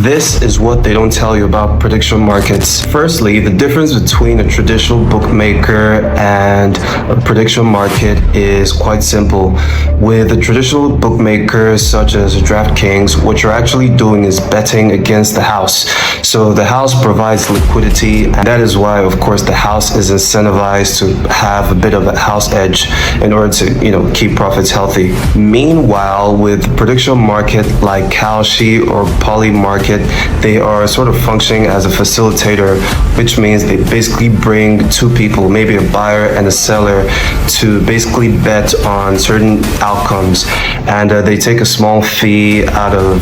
This is what they don't tell you about prediction markets. Firstly, the difference between a traditional bookmaker and a prediction market is quite simple. With a traditional bookmaker such as DraftKings, what you're actually doing is betting against the house. So the house provides liquidity, and that is why, of course, the house is incentivized to have a bit of a house edge in order to, keep profits healthy. Meanwhile, with prediction market like Kalshi or Polymarket, they are sort of functioning as a facilitator, which means they basically bring two people, maybe a buyer and a seller, to basically bet on certain outcomes, and they take a small fee out of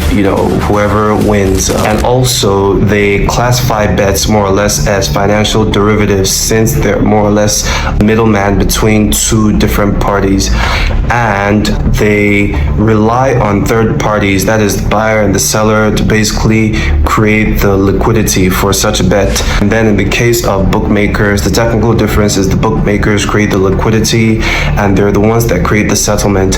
whoever wins. And also they classify bets more or less as financial derivatives, since they're more or less middleman between two different parties, and they rely on third parties, that is the buyer and the seller, to basically create the liquidity for such a bet. And then in the case of bookmakers, the technical difference is the bookmakers create the liquidity and they're the ones that create the settlement.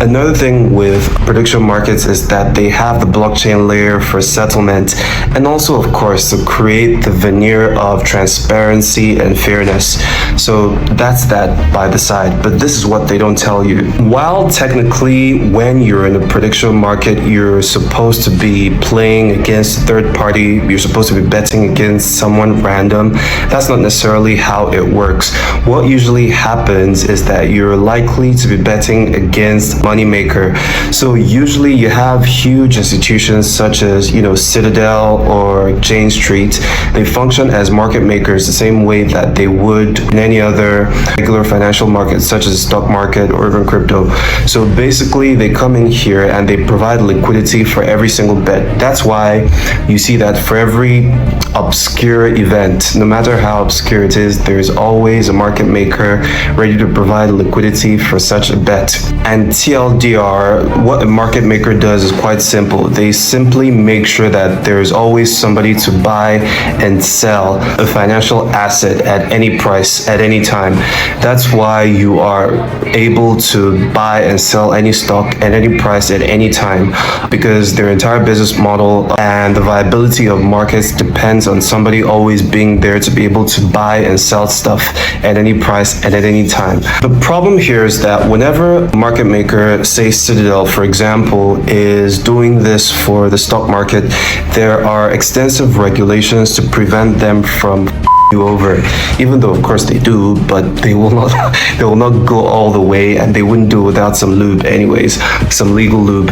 Another thing with prediction markets is that they have the blockchain layer for settlement, and also, of course, to create the veneer of transparency and fairness. So that's that by the side, but this is what they don't tell you. While technically, when you're in a prediction market, you're supposed to be playing against a third party, you're supposed to be betting against someone random, that's not necessarily how it works. What usually happens is that you're likely to be betting against moneymaker. So usually you have huge institutions such as Citadel or Jane Street. They function as market makers the same way that they would in any other regular financial market, such as the stock market or even crypto. So basically they come in here and they provide liquidity for every single bet. That's why you see that for every obscure event, no matter how obscure it is, there's always a market maker ready to provide liquidity for such a bet. And TLDR, what a market maker does is quite simple. They simply make sure that there's always somebody to buy and sell a financial asset at any price, at any time. That's why you are able to buy and sell any stock at any price at any time, because their entire business model and the viability of markets depends on somebody always being there to be able to buy and sell stuff at any price and at any time. The problem here is that whenever a market maker, say Citadel for example, is doing this for the stock market, there are extensive regulations to prevent them from you over, even though of course they do, but they will not go all the way, and they wouldn't do it without some lube anyways, some legal lube.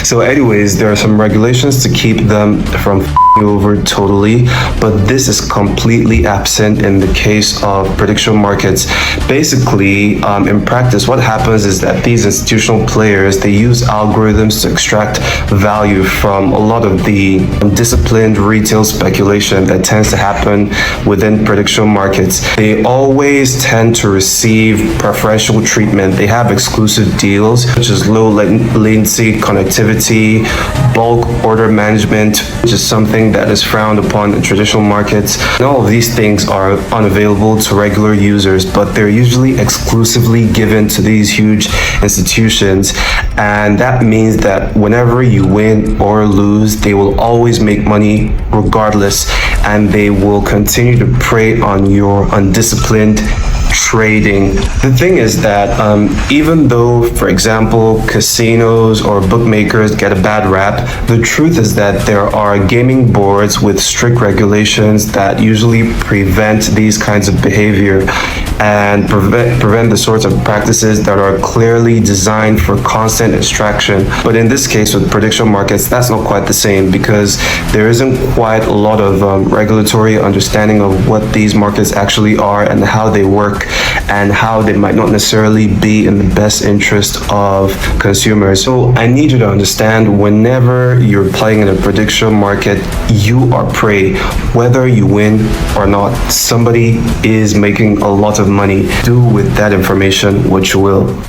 So anyways, there are some regulations to keep them from you over totally, but this is completely absent in the case of prediction markets. Basically, in practice, what happens is that these institutional players, they use algorithms to extract value from a lot of the disciplined retail speculation that tends to happen within prediction markets. They always tend to receive preferential treatment. They have exclusive deals such as low latency connectivity, bulk order management, which is something that is frowned upon in traditional markets. And all of these things are unavailable to regular users, but they're usually exclusively given to these huge institutions, and that means that whenever you win or lose, they will always make money regardless, and they will continue to prey on your undisciplined trading. The thing is that even though, for example, casinos or bookmakers get a bad rap, the truth is that there are gaming boards with strict regulations that usually prevent these kinds of behavior and prevent the sorts of practices that are clearly designed for constant extraction. But in this case with prediction markets, that's not quite the same, because there isn't quite a lot of regulatory understanding of what these markets actually are and how they work, and how they might not necessarily be in the best interest of consumers. So I need you to understand, whenever you're playing in a prediction market, you are prey. Whether you win or not, somebody is making a lot of money. Do with that information what you will.